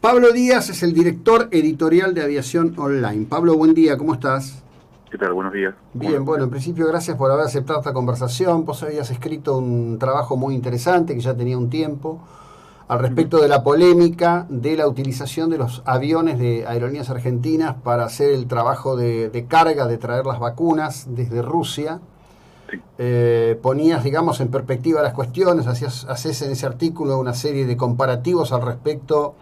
Pablo Díaz es el director editorial de Aviación Online. Pablo, buen día, ¿cómo estás? ¿Qué tal? Buenos días. Bien, bueno, en principio gracias por haber aceptado esta conversación. Vos habías escrito un trabajo muy interesante que ya tenía un tiempo al Ujú. respecto de la polémica de la utilización de los aviones de Aerolíneas Argentinas para hacer el trabajo de carga, de traer las vacunas desde Rusia. Sí. Ponías, digamos, en perspectiva las cuestiones, haces en ese artículo una serie de comparativos al respecto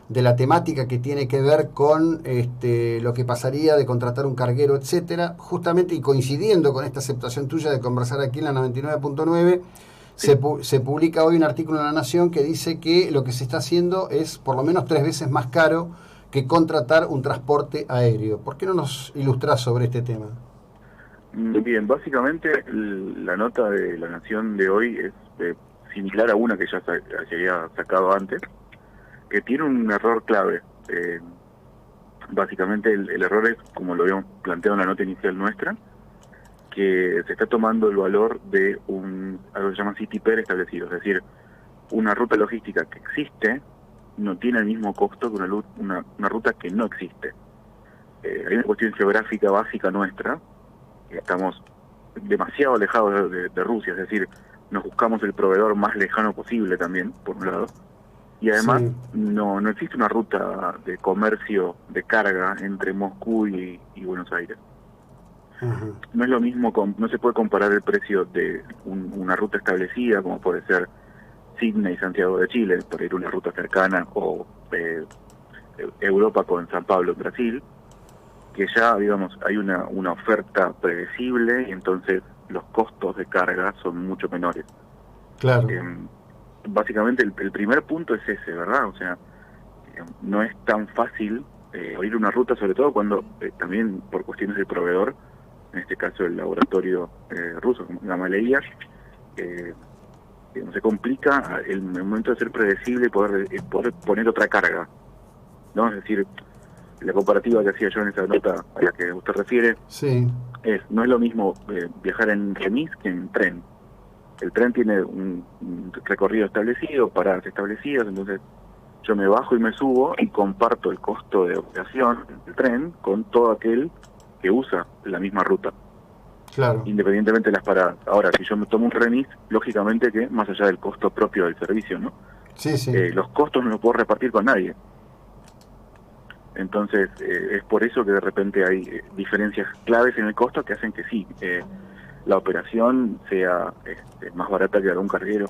de la temática que tiene que ver con lo que pasaría de contratar un carguero, etcétera, justamente y coincidiendo con esta aceptación tuya de conversar aquí en la 99.9, Sí. se publica hoy un artículo en La Nación que dice que lo que se está haciendo es por lo menos 3 veces más caro que contratar un transporte aéreo. ¿Por qué no nos ilustras sobre este tema? Bien, básicamente la nota de La Nación de hoy es similar a una que ya se había sacado antes, que tiene un error clave. Básicamente el error es, como lo habíamos planteado en la nota inicial nuestra, que se está tomando el valor de algo que se llama city pair establecido, es decir, una ruta logística que existe no tiene el mismo costo que una ruta que no existe. Hay una cuestión geográfica básica nuestra. Estamos demasiado alejados de Rusia, es decir, nos buscamos el proveedor más lejano posible también, por un lado, y además Sí. no existe una ruta de comercio de carga entre Moscú y Buenos Aires. Ajá. No es lo mismo, no se puede comparar el precio de una ruta establecida, como puede ser Sydney y Santiago de Chile, por ir una ruta cercana, o Europa con San Pablo en Brasil, que ya, digamos, hay una oferta predecible y entonces los costos de carga son mucho menores. Claro. Eh, Básicamente el primer punto es ese, ¿verdad? O sea, no es tan fácil ir una ruta, sobre todo cuando también por cuestiones del proveedor, en este caso el laboratorio ruso, Gamaleya, eh, se complica el momento de ser predecible y poder poner otra carga, ¿no? Es decir, la comparativa que hacía yo en esa nota a la que usted refiere, Sí. no es lo mismo viajar en remis que en tren. El tren tiene un recorrido establecido, paradas establecidas, entonces yo me bajo y me subo y comparto el costo de operación del tren con todo aquel que usa la misma ruta, Claro. independientemente de las paradas. Ahora, si yo me tomo un remis, lógicamente que más allá del costo propio del servicio, ¿no? Sí, sí. Los costos no los puedo repartir con nadie. Entonces, es por eso que de repente hay diferencias claves en el costo que hacen que sí, la operación sea más barata que algún carguero.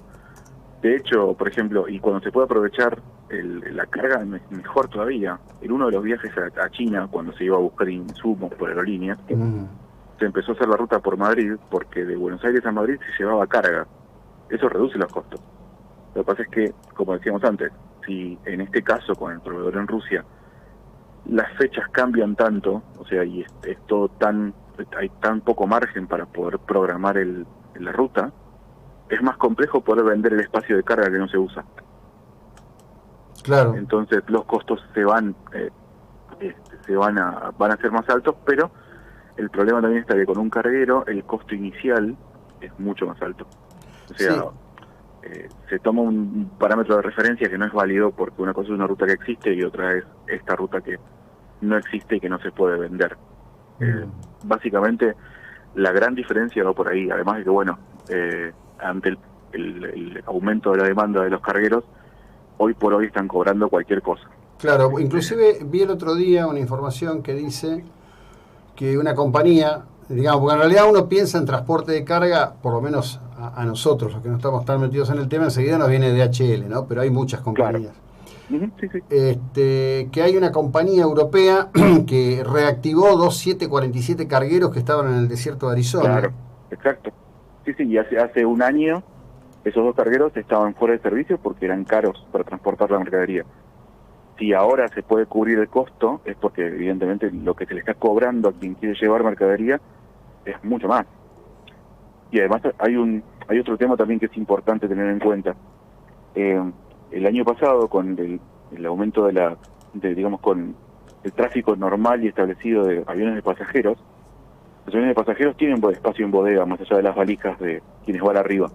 De hecho, por ejemplo, y cuando se puede aprovechar la carga, mejor todavía. En uno de los viajes a China, cuando se iba a buscar insumos por aerolíneas, Mm. se empezó a hacer la ruta por Madrid, porque de Buenos Aires a Madrid se llevaba carga. Eso reduce los costos. Lo que pasa es que, como decíamos antes, si en este caso con el proveedor en Rusia las fechas cambian tanto, o sea, y es todo hay tan poco margen para poder programar la ruta, es más complejo poder vender el espacio de carga que no se usa. Claro. Entonces los costos van a ser más altos, pero el problema también está que con un carguero el costo inicial es mucho más alto. O sea, Sí. se toma un parámetro de referencia que no es válido porque una cosa es una ruta que existe y otra es esta ruta que no existe y que no se puede vender. Eh, Mm. Básicamente la gran diferencia va por ahí, además de que, bueno, ante el aumento de la demanda de los cargueros, hoy por hoy están cobrando cualquier cosa. Claro, Este, inclusive vi el otro día una información que dice que una compañía, digamos, porque en realidad uno piensa en transporte de carga, por lo menos a nosotros, los que no estamos tan metidos en el tema, enseguida nos viene DHL, ¿no? Pero hay muchas claro. compañías. Ujú, sí, sí. Que hay una compañía europea que reactivó dos 747 cargueros que estaban en el desierto de Arizona. Claro, exacto. Sí, sí, y hace un año esos dos cargueros estaban fuera de servicio porque eran caros para transportar la mercadería. Si ahora se puede cubrir el costo, es porque evidentemente lo que se le está cobrando a quien quiere llevar mercadería es mucho más. Y además hay otro tema también que es importante tener en cuenta. Eh, el año pasado, con el aumento digamos, con el tráfico normal y establecido de aviones de pasajeros, los aviones de pasajeros tienen espacio en bodega, más allá de las valijas de quienes van arriba.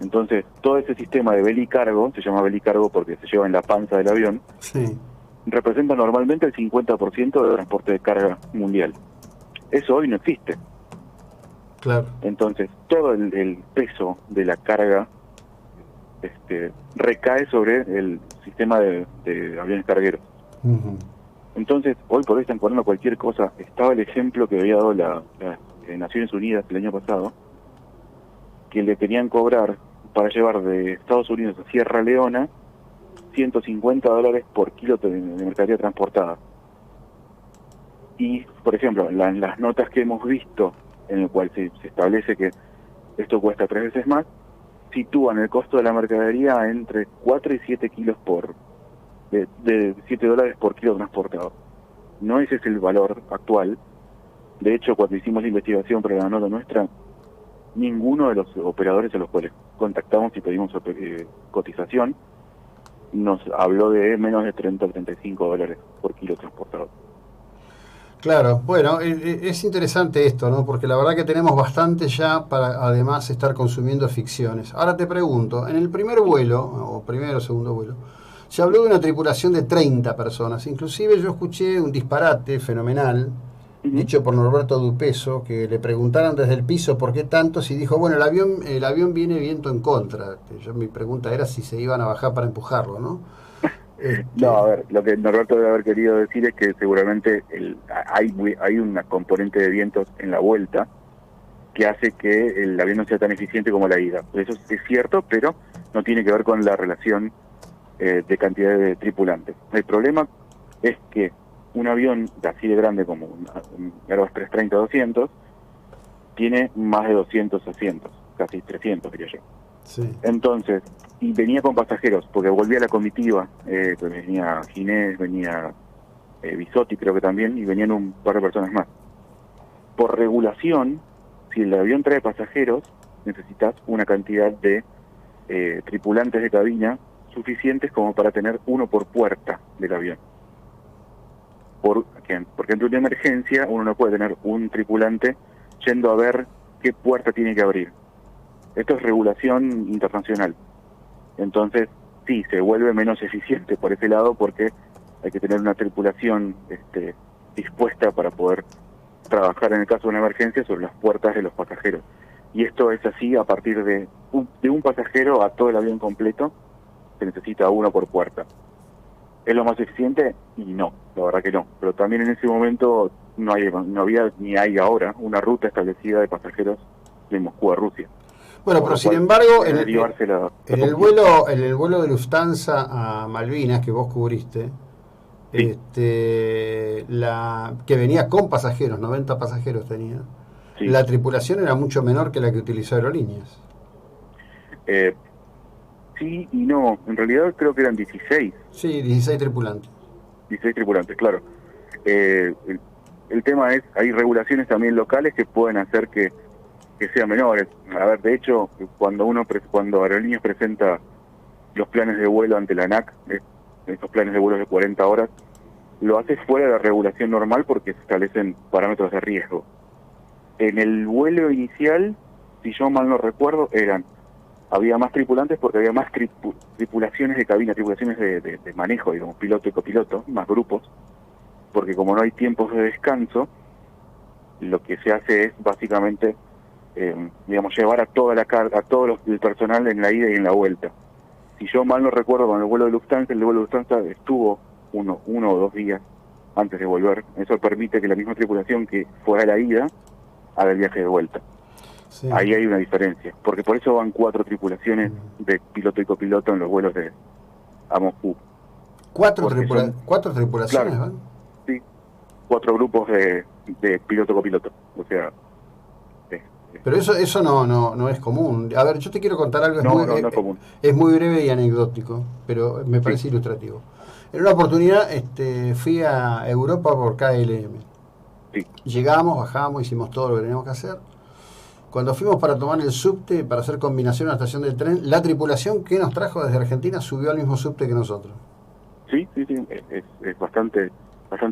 Entonces, todo ese sistema de belicargo, se llama belicargo porque se lleva en la panza del avión, Sí, representa normalmente el 50% del transporte de carga mundial. Eso hoy no existe. claro. Entonces, todo el peso de la carga recae sobre el sistema de aviones cargueros. Ujú. Entonces, hoy por hoy están cobrando cualquier cosa. Estaba el ejemplo que había dado las Naciones Unidas el año pasado, que le querían cobrar para llevar de Estados Unidos a Sierra Leona $150 por kilo de mercadería transportada. Y, por ejemplo, en las notas que hemos visto, en el cual se establece que esto cuesta 3 veces más, sitúan el costo de la mercadería entre 4 y 7 kilos de $7 por kilo transportado. No ese es el valor actual. De hecho, cuando hicimos la investigación para la nota nuestra, ninguno de los operadores a los cuales contactamos y pedimos cotización nos habló de menos de 30 o $35 por kilo transportado. Claro, bueno, es interesante esto, ¿no? Porque la verdad que tenemos bastante ya para además estar consumiendo ficciones. Ahora te pregunto, en el primer vuelo, o primero o segundo vuelo, se habló de una tripulación de 30 personas. Inclusive yo escuché un disparate fenomenal, dicho por Norberto Dupeso, que le preguntaron desde el piso por qué tantos y dijo, bueno, el avión viene viento en contra. Mi pregunta era si se iban a bajar para empujarlo, ¿no? No, a ver, lo que Norberto debe haber querido decir es que seguramente hay una componente de vientos en la vuelta que hace que el avión no sea tan eficiente como la ida. Eso es cierto, pero no tiene que ver con la relación de cantidad de tripulantes. El problema es que un avión así de grande como un Airbus 330-200 tiene más de 200 asientos, casi 300 diría yo. Sí. Entonces, y venía con pasajeros, porque volvía la comitiva, pues venía Ginés, venía Bisotti creo que también, y venían un par de personas más. Por regulación, si el avión trae pasajeros, necesitas una cantidad de tripulantes de cabina suficientes como para tener uno por puerta del avión. Porque ante una emergencia uno no puede tener un tripulante yendo a ver qué puerta tiene que abrir. Esto es regulación internacional. Entonces, sí, se vuelve menos eficiente por ese lado porque hay que tener una tripulación dispuesta para poder trabajar en el caso de una emergencia sobre las puertas de los pasajeros. Y esto es así a partir de un pasajero a todo el avión completo, se necesita uno por puerta. ¿Es lo más eficiente? Y no, la verdad que no. Pero también en ese momento no había ni hay ahora una ruta establecida de pasajeros de Moscú a Rusia. Bueno, pero sin embargo, en el vuelo vuelo de Lufthansa a Malvinas que vos cubriste, sí, que venía con pasajeros, 90 pasajeros tenía, sí. La tripulación era mucho menor que la que utilizó Aerolíneas. Sí y no, en realidad creo que eran 16. Sí, 16 tripulantes. 16 tripulantes, claro. El tema es, hay regulaciones también locales que pueden hacer que sean menores. A ver, de hecho, cuando Aerolíneas presenta los planes de vuelo ante la ANAC, estos planes de vuelo de 40 horas, lo hace fuera de la regulación normal porque se establecen parámetros de riesgo. En el vuelo inicial, si yo mal no recuerdo, había más tripulantes porque había más tripulaciones de cabina, tripulaciones de manejo, digamos, piloto y copiloto, más grupos, porque como no hay tiempos de descanso, lo que se hace es básicamente llevar a toda a todo el personal en la ida y en la vuelta. Si yo mal no recuerdo, con el vuelo de Lufthansa estuvo uno o 2 días antes de volver. Eso permite que la misma tripulación que fue a la ida haga el viaje de vuelta. Sí. Ahí hay una diferencia, porque por eso van 4 tripulaciones de piloto y copiloto en los vuelos a Moscú. ¿Cuatro tripulaciones, claro, van? Sí, 4 grupos de piloto-copiloto, o sea... Pero eso no es común. A ver, yo te quiero contar algo, no es común. Es muy breve y anecdótico, pero me parece ilustrativo. En una oportunidad fui a Europa por KLM. Sí. Llegamos, bajamos, hicimos todo lo que teníamos que hacer. Cuando fuimos para tomar el subte, para hacer combinación a la estación del tren, la tripulación que nos trajo desde Argentina subió al mismo subte que nosotros. Sí, es bastante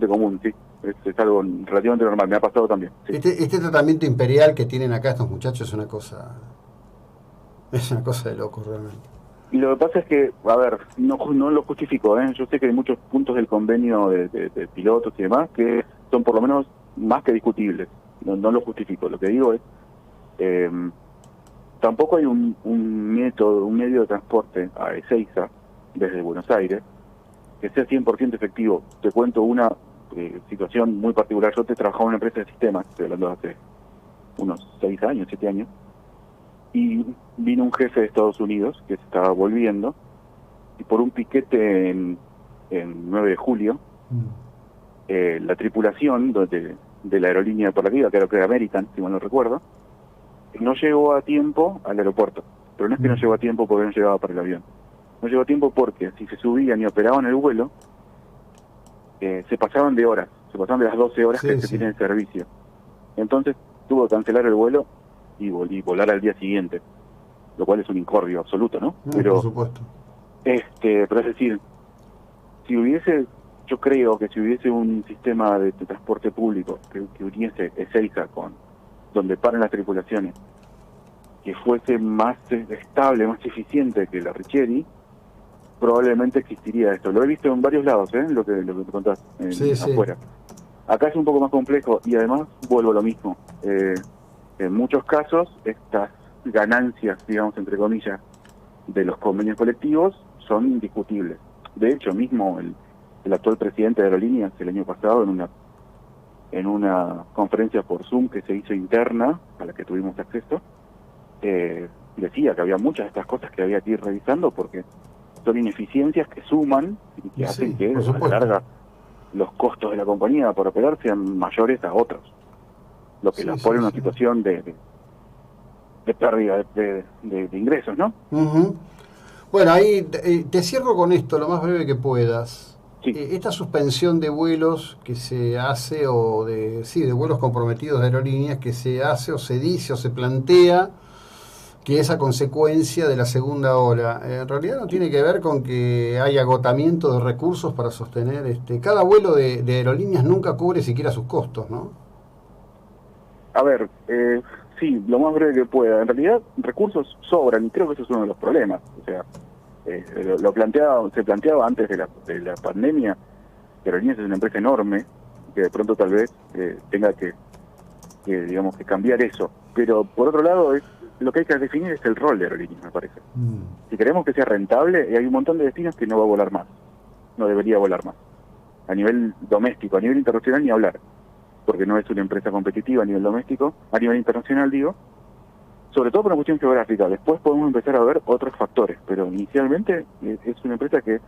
común, sí. Es algo relativamente normal, me ha pasado también. Sí. Este tratamiento imperial que tienen acá estos muchachos es una cosa Es una cosa de loco realmente. Y lo que pasa es que, a ver, no lo justifico, ¿eh? Yo sé que hay muchos puntos del convenio de pilotos y demás que son por lo menos más que discutibles. No lo justifico. Lo que digo es, eh, tampoco hay un método, un medio de transporte a Ezeiza desde Buenos Aires que sea 100% efectivo. Te cuento una situación muy particular. Yo trabajaba en una empresa de sistemas, estoy hablando de hace unos 6 años, 7 años, y vino un jefe de Estados Unidos que se estaba volviendo, y por un piquete en 9 de julio, la tripulación de la aerolínea por la que iba, creo que era American, si mal no recuerdo, no llegó a tiempo al aeropuerto. Pero no es que no llegó a tiempo porque no llegaba para el avión. No llegó a tiempo porque si se subían y operaban el vuelo, se pasaban de horas, se pasaban de las 12 horas que se tiene el servicio. Entonces tuvo que cancelar el vuelo y volar al día siguiente, lo cual es un incordio absoluto, ¿no? Pero, por supuesto. Pero es decir, yo creo que si hubiese un sistema de transporte público que uniese Ezeiza con donde paren las tripulaciones, que fuese más estable, más eficiente que la Richieri, probablemente existiría esto. Lo he visto en varios lados, lo que te contás afuera. Acá es un poco más complejo y además vuelvo a lo mismo. En muchos casos, estas ganancias, digamos, entre comillas, de los convenios colectivos son indiscutibles. De hecho, mismo el actual presidente de Aerolíneas el año pasado, en una conferencia por Zoom que se hizo interna, a la que tuvimos acceso, decía que había muchas de estas cosas que había que ir revisando porque son ineficiencias que suman y que hacen que a la larga los costos de la compañía por operar sean mayores a otros, lo que las pone en una situación de pérdida de ingresos, ¿no? Bueno, ahí te cierro con esto lo más breve que puedas. Sí. Esta suspensión de vuelos que se hace, o de vuelos comprometidos de aerolíneas que se hace o se dice o se plantea que es a consecuencia de la segunda ola. En realidad no tiene que ver con que hay agotamiento de recursos para sostener. Cada vuelo de aerolíneas nunca cubre siquiera sus costos, ¿no? A ver, sí, lo más breve que pueda. En realidad, recursos sobran y creo que eso es uno de los problemas. O sea, se planteaba antes de la pandemia que Aerolíneas es una empresa enorme, que de pronto tal vez tenga que digamos, que cambiar eso. Pero por otro lado, lo que hay que definir es el rol de Aerolíneas, me parece. Si queremos que sea rentable, hay un montón de destinos que no va a volar más, no debería volar más. A nivel doméstico, a nivel internacional ni hablar, porque no es una empresa competitiva a nivel doméstico, a nivel internacional digo, sobre todo por una cuestión geográfica. Después podemos empezar a ver otros factores, pero inicialmente es una empresa que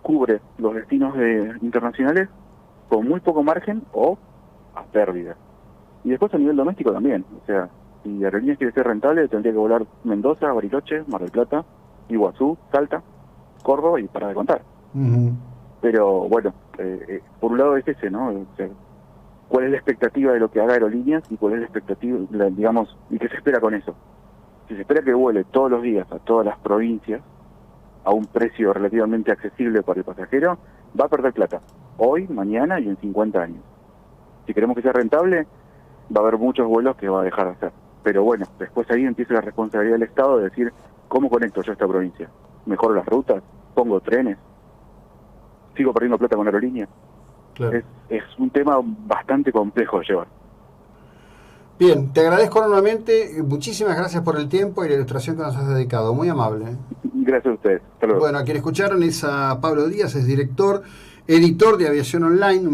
cubre los destinos internacionales con muy poco margen o a pérdida. Y después a nivel doméstico también, o sea, si Aerolíneas quiere ser rentable, tendría que volar Mendoza, Bariloche, Mar del Plata, Iguazú, Salta, Córdoba y para de contar. Pero bueno, por un lado es ese, ¿no? O sea, ¿cuál es la expectativa de lo que haga Aerolíneas y cuál es la expectativa, digamos, y qué se espera con eso? Si se espera que vuele todos los días a todas las provincias a un precio relativamente accesible para el pasajero, va a perder plata, hoy, mañana y en 50 años. Si queremos que sea rentable, va a haber muchos vuelos que va a dejar de hacer. Pero bueno, después ahí empieza la responsabilidad del Estado de decir, ¿cómo conecto yo a esta provincia? ¿Mejoro las rutas? ¿Pongo trenes? ¿Sigo perdiendo plata con Aerolíneas? Claro. Es un tema bastante complejo de llevar. Bien, te agradezco enormemente, muchísimas gracias por el tiempo y la ilustración que nos has dedicado, muy amable. Gracias a ustedes. Hasta luego. Bueno, a quien escucharon es a Pablo Díaz, es editor de Aviación Online.